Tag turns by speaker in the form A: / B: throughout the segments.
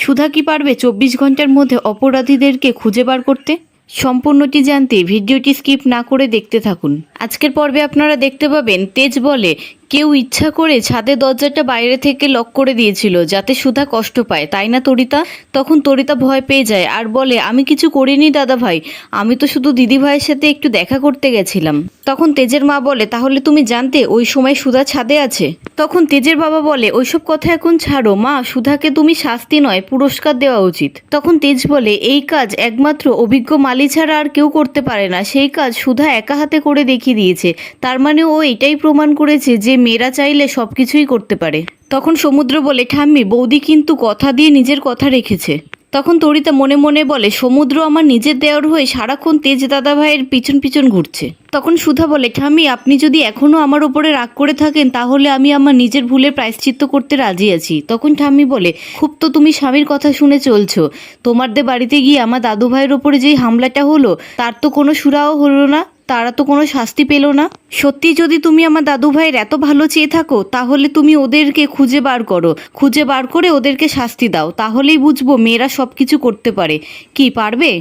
A: সুধা কি পারবে 24 ঘন্টার মধ্যে অপরাধীদেরকে খুঁজে বার করতে? সম্পূর্ণটি জানতে ভিডিওটি স্কিপ না করে দেখতে থাকুন। আজকের পর্বে আপনারা দেখতে পাবেন তেজ বলে কেউ ইচ্ছা করে ছাদের দরজাটা বাইরে থেকে লক করে দিয়েছিল যাতে সুধা কষ্ট পায়, তাই না তরিতা? তখন তরিতা ভয় পেয়ে যায় আর বলে আমি কিছু করিনি দাদা ভাই, আমি তো শুধু দিদি ভাইয়ের সাথে একটু দেখা করতে গেছিলাম। তখন তেজের মা বলে তাহলে তুমি জানতে ওই সময় সুধা ছাদে আছে? তখন তেজের বাবা বলে ওইসব কথা এখন ছাড়ো মা, সুধাকে তুমি শাস্তি নয় পুরস্কার দেওয়া উচিত। তখন তেজ বলে এই কাজ একমাত্র অভিজ্ঞ মালি ছাড়া আর কেউ করতে পারে না, সেই কাজ সুধা একা হাতে করে দেখিয়ে দিয়েছে, তার মানে ও এটাই প্রমাণ করেছে যে মেয়েরা চাইলে সবকিছুই করতে পারে। তখন সমুদ্র বলে ঠাম্মি বৌদি কিন্তু কথা দিয়ে নিজের কথা রেখেছে। তখন তরিতা মনে মনে বলে সমুদ্র আমার নিজের দেওয়ার হয়ে সারাক্ষণ তেজ দাদা ভাইয়ের পিছন পিছন ঘুরছে। তখন সুধা বলে ঠাম্মি আপনি যদি এখনও আমার ওপরে রাগ করে থাকেন তাহলে আমি আমার নিজের ভুলের প্রায়শ্চিত্ত করতে রাজি আছি। তখন ঠাম্মি বলে খুব তো তুমি স্বামীর কথা শুনে চলছো, তোমাদের বাড়িতে গিয়ে আমার দাদু ভাইয়ের ওপরে যেই হামলাটা হলো তার তো কোনো সুরাও হলো না, তারা তো কোনো শাস্তি পেল না। সত্যি যদি তুমি আমার দাদু ভাইয়ের এত ভালো চেয়ে থাকো তাহলে তুমি ওদেরকে খুঁজে বার করো, খুঁজে বার করে ওদেরকে শাস্তি দাও, তাহলেই বুঝবো মেয়েরা সব কিছু করতে পারে। কি পারবে?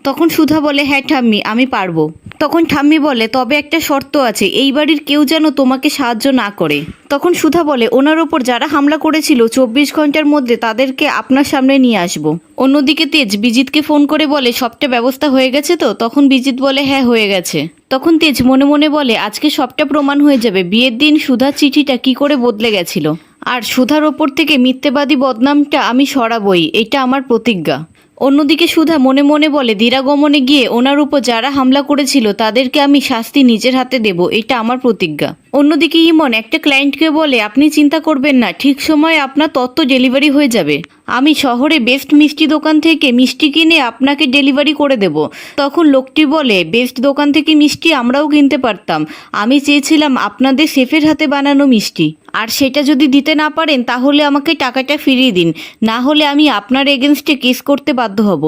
A: তখন সুধা বলে হ্যাঁ ঠাম্মি আমি পারবো। তখন ঠাম্মি বলে তবে একটা শর্ত আছে, এই বাড়ির কেউ যেন তোমাকে সাহায্য না করে। তখন সুধা বলে ওনার ওপর যারা হামলা করেছিল 24 ঘন্টার মধ্যে তাদেরকে আপনার সামনে নিয়ে আসবো। অন্যদিকে তেজ বিজিতকে ফোন করে বলে সবটা ব্যবস্থা হয়ে গেছে তো? তখন বিজিত বলে হ্যাঁ হয়ে গেছে। তখন তেজ মনে মনে বলে আজকে সবটা প্রমাণ হয়ে যাবে বিয়ের দিন সুধার চিঠিটা কি করে বদলে গেছিল, আর সুধার ওপর থেকে মিথ্যেবাদী বদনামটা আমি সরাবই, এটা আমার প্রতিজ্ঞা। অন্যদিকে সুধা মনে মনে বলে দিরাগমনে গিয়ে ওনার উপর যারা হামলা করেছিল তাদেরকে আমি শাস্তি নিজের হাতে দেব, এটা আমার প্রতিজ্ঞা। অন্যদিকে ইমন একটা ক্লায়েন্টকে বলে আপনি চিন্তা করবেন না, ঠিক সময়ে আপনার তত্ত্ব ডেলিভারি হয়ে যাবে, আমি শহরে বেস্ট মিষ্টি দোকান থেকে মিষ্টি কিনে আপনাকে ডেলিভারি করে দেব। তখন লোকটি বলে বেস্ট দোকান থেকে মিষ্টি আমরাও কিনতে পারতাম, আমি চেয়েছিলাম আপনাদের শেফের হাতে বানানো মিষ্টি, আর সেটা যদি দিতে না পারেন তাহলে আমাকে টাকাটা ফিরিয়ে দিন, না হলে আমি আপনার এগেনস্টে কেস করতে বাধ্য হব।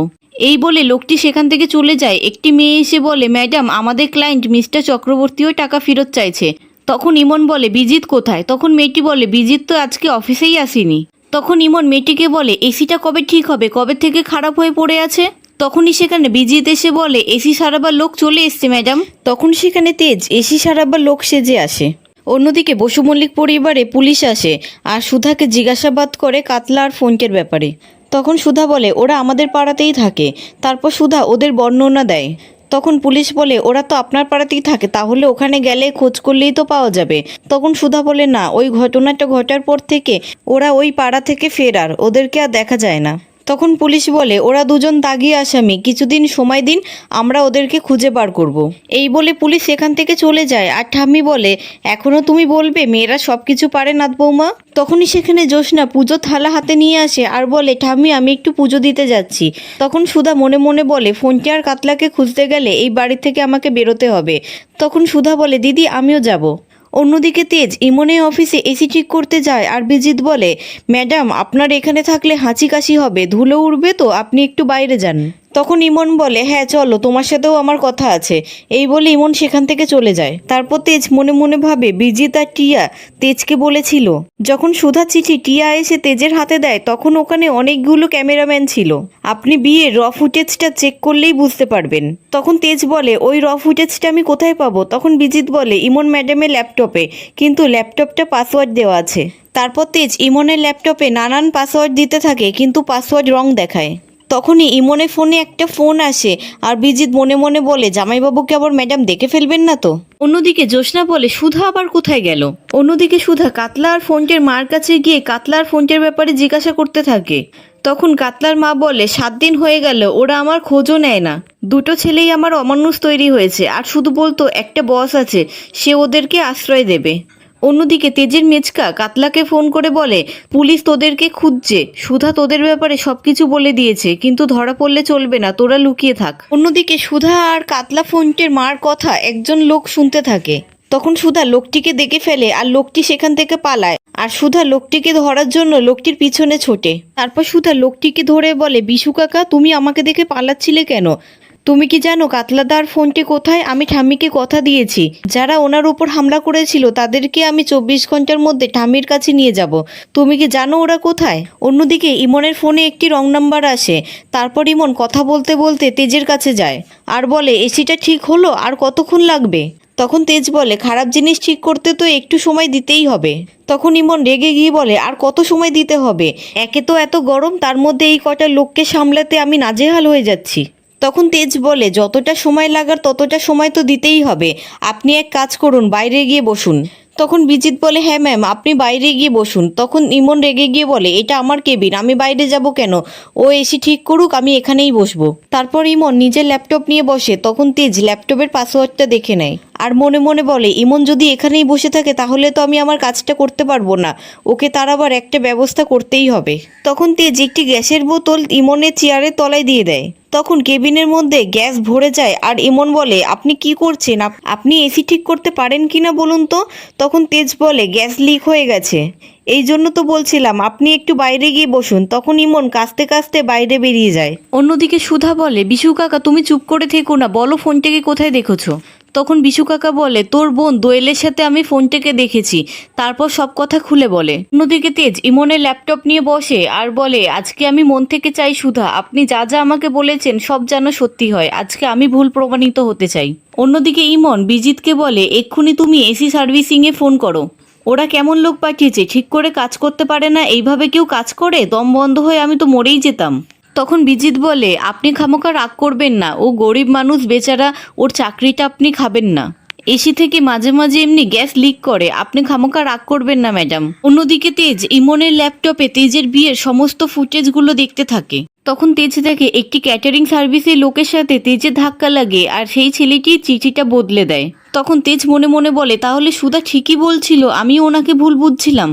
A: এই বলে লোকটি সেখান থেকে চলে যায়। একটি মেয়ে এসে বলে ম্যাডাম আমাদের ক্লায়েন্ট মিস্টার চক্রবর্তীও টাকা ফেরত চাইছে। তখন ইমন বলে বিজিত কোথায়? তখন মেয়েটি বলে বিজিত তো আজকে অফিসেই আসেনি। তখন ইমন মেয়েটিকে বলে এসিটা কবে ঠিক হবে, কবে থেকে খারাপ হয়ে পড়ে আছে? তখনই সেখানে বিজিত এসে বলে এসি সারাবার লোক চলে এসছে ম্যাডাম। তখন সেখানে তেজ এসি সারাবার লোক সেজে আসে। অন্যদিকে বসু মল্লিক পরিবারে পুলিশ আসে আর সুধাকে জিজ্ঞাসাবাদ করে কাতলা আর ফোনকের ব্যাপারে। তখন সুধা বলে ওরা আমাদের পাড়াতেই থাকে। তারপর সুধা ওদের বর্ণনা দেয়। তখন পুলিশ বলে ওরা তো আপনার পাড়াতেই থাকে, তাহলে ওখানে গেলে খোঁজ করলেই তো পাওয়া যাবে। তখন সুধা বলে না, ওই ঘটনাটা ঘটার পর থেকে ওরা ওই পাড়া থেকে ফেরার, ওদেরকে আর দেখা যায় না। তখন পুলিশ বলে ওরা দুজন দাগি আসামি, কিছুদিন সময় দিন, আমরা ওদেরকে খুঁজে বার করব। এই বলে পুলিশ সেখান থেকে চলে যায়। আর ঠাম্মি বলে এখনও তুমি বলবে মেয়েরা সব কিছু পারে নাথ বৌমা? তখনই সেখানে জ্যোৎস্না পুজো থালা হাতে নিয়ে আসে আর বলে ঠাম্মি আমি একটু পুজো দিতে যাচ্ছি। তখন সুধা মনে মনে বলে ফোনটি আর কাতলাকে খুঁজতে গেলে এই বাড়ি থেকে আমাকে বেরোতে হবে। তখন সুধা বলে দিদি আমিও যাব। অন্যদিকে তেজ ইমনের অফিসে এসি ঠিক করতে যায় আর বিজিত বলে ম্যাডাম আপনার এখানে থাকলে হাঁচি কাশি হবে, ধুলো উড়বে, তো আপনি একটু বাইরে যান। তখন ইমন বলে হ্যাঁ চলো, তোমার সাথেও আমার কথা আছে। এই বলে ইমন সেখান থেকে চলে যায়। তারপর তেজ মনে মনে ভাবে বিজিত আর টিয়া তেজকে বলেছিল যখন সুধা চিঠি টিয়া এসে তেজের হাতে দেয় তখন ওখানে অনেকগুলো ক্যামেরাম্যান ছিল, আপনি বিয়ের র ফুটেজটা চেক করলেই বুঝতে পারবেন। তখন তেজ বলে ওই র ফুটেজটা আমি কোথায় পাবো? তখন বিজিত বলে ইমন ম্যাডামের ল্যাপটপে, কিন্তু ল্যাপটপটা পাসওয়ার্ড দেওয়া আছে। তারপর তেজ ইমনের ল্যাপটপে নানান পাসওয়ার্ড দিতে থাকে কিন্তু পাসওয়ার্ড রং দেখায়। তখনই ইমনের ফোনে একটা ফোন আসে আর বিজিত মনে মনে বলে জামাইবাবুকে আবার ম্যাডাম দেখে ফেলবেন না তো? অন্যদিকে জ্যোৎস্না বলে সুধা আবার কোথায় গেল? অন্যদিকে সুধা কাতলা আর ফোনটের মার কাছে গিয়ে কাতলা আর ফোনটের ব্যাপারে জিজ্ঞাসা করতে থাকে। তখন কাতলার মা বলে 7 দিন হয়ে গেল ওরা আমার খোঁজও নেয় না, দুটো ছেলেই আমার অমানুষ তৈরি হয়েছে, আর শুধু বলতো একটা বস আছে সে ওদেরকে আশ্রয় দেবে। অন্যদিকে তেজের মেচকা কাতলাকে ফোন করে বলে পুলিশ তোদেরকে খুঁজছে, সুধা তোদের ব্যাপারে সবকিছু বলে দিয়েছে, কিন্তু ধরা পড়লে চলবে না, তোরা লুকিয়ে থাক। অন্যদিকে সুধা আর কাতলা ফোনটের মার কথা একজন লোক শুনতে থাকে। তখন সুধা লোকটিকে দেখে ফেলে আর লোকটি সেখান থেকে পালায়, আর সুধা লোকটিকে ধরার জন্য লোকটির পিছনে ছোটে। তারপর সুধা লোকটিকে ধরে বলে বিশু কাকা তুমি আমাকে দেখে পালাচ্ছিলে কেন? তুমি কি জানো কাতলাদার ফোনটি কোথায়? আমি ঠাম্মিকে কথা দিয়েছি, যারা ওনার উপর হামলা করেছিল তাদেরকে আমি 24 ঘন্টার মধ্যে ঠাম্মির কাছে নিয়ে যাব। তুমি কি জানো ওরা কোথায়? অন্যদিকে ইমনের ফোনে একটি রং নাম্বার আসে। তারপর ইমন কথা বলতে বলতে তেজের কাছে যায় আর বলে, এসিটা ঠিক হলো, আর কতক্ষণ লাগবে? তখন তেজ বলে, খারাপ জিনিস ঠিক করতে তো একটু সময় দিতেই হবে। তখন ইমন রেগে গিয়ে বলে, আর কত সময় দিতে হবে? একে তো এত গরম, তার মধ্যে এই কটা লোককে সামলাতে আমি নাজেহাল হয়ে যাচ্ছি। তখন তেজ বলে, যতটা সময় লাগার ততটা সময় তো দিতেই হবে। আপনি এক কাজ করুন, বাইরে গিয়ে বসুন। তখন বিজিত বলে, হ্যাঁ ম্যাম, আপনি বাইরে গিয়ে বসুন। তখন ইমন রেগে গিয়ে বলে, এটা আমার কেবিন, আমি বাইরে যাব কেন? ও এসি ঠিক করুক, আমি এখানেই বসবো। তারপর ইমন নিজের ল্যাপটপ নিয়ে বসে। তখন তেজ ল্যাপটপের পাসওয়ার্ডটা দেখে নেয় আর মনে মনে বলে, ইমন যদি এখানেই বসে থাকে তাহলে তো আমি আমার কাজটা করতে পারবো না, ওকে তার আবার একটা ব্যবস্থা করতেই হবে। তখন তেজ একটি গ্যাসের বোতল ইমনের চেয়ারের তলায় দিয়ে দেয়। তখন কেবিনের মধ্যে গ্যাস ভরে যায় আর ইমন বলে, আপনি কি করছেন? আপনি এসি ঠিক করতে পারেন কিনা বলুন তো? তখন তেজ বলে, গ্যাস লিক হয়ে গেছে, এই জন্য তো বলছিলাম আপনি একটু বাইরে গিয়ে বসুন। তখন ইমন কাঁচতে কাঁচতে বাইরে বেরিয়ে যায়। অন্যদিকে সুধা বলে, বিশু কাকা তুমি চুপ করে থেকো না, বলো ফোনটাকে কোথায় দেখেছো? তখন বিশু কাকা বলে, তোর বোন দোয়েলের সাথে আমি ফোনটাকে দেখেছি। তারপর সব কথা খুলে বলে। অন্যদিকে তেজ ইমনের ল্যাপটপ নিয়ে বসে আর বলে, আজকে আমি মন থেকে চাই সুধা, আপনি যা যা আমাকে বলেছেন সব যেন সত্যি হয়। আজকে আমি ভুল প্রমাণিত হতে চাই। অন্যদিকে ইমন বিজিতকে বলে, এক্ষুনি তুমি এসি সার্ভিসিংয়ে ফোন করো। ওরা কেমন লোক পাঠিয়েছে, ঠিক করে কাজ করতে পারে না, এইভাবে কেউ কাজ করে? দম বন্ধ হয়ে আমি তো মরেই যেতাম। তখন বিজিত বলে, আপনি খামোকা রাগ করবেন না, ও গরিব মানুষ বেচারা, ওর চাকরিটা আপনি খাবেন না। এসি থেকে মাঝে মাঝে এমনি গ্যাস লিক করে, আপনি খামোকা রাগ করবেন না ম্যাডাম। অন্যদিকে তেজ ইমনের ল্যাপটপে তেজের বিয়ের সমস্ত ফুটেজগুলো দেখতে থাকে। তখন তেজ দেখে একটি ক্যাটারিং সার্ভিসের লোকের সাথে তেজের ধাক্কা লাগে আর সেই ছেলেটি চিঠিটা বদলে দেয়। তখন তেজ মনে মনে বলে, তাহলে সুধা ঠিকই বলছিল, আমি ওনাকে ভুল বুঝছিলাম।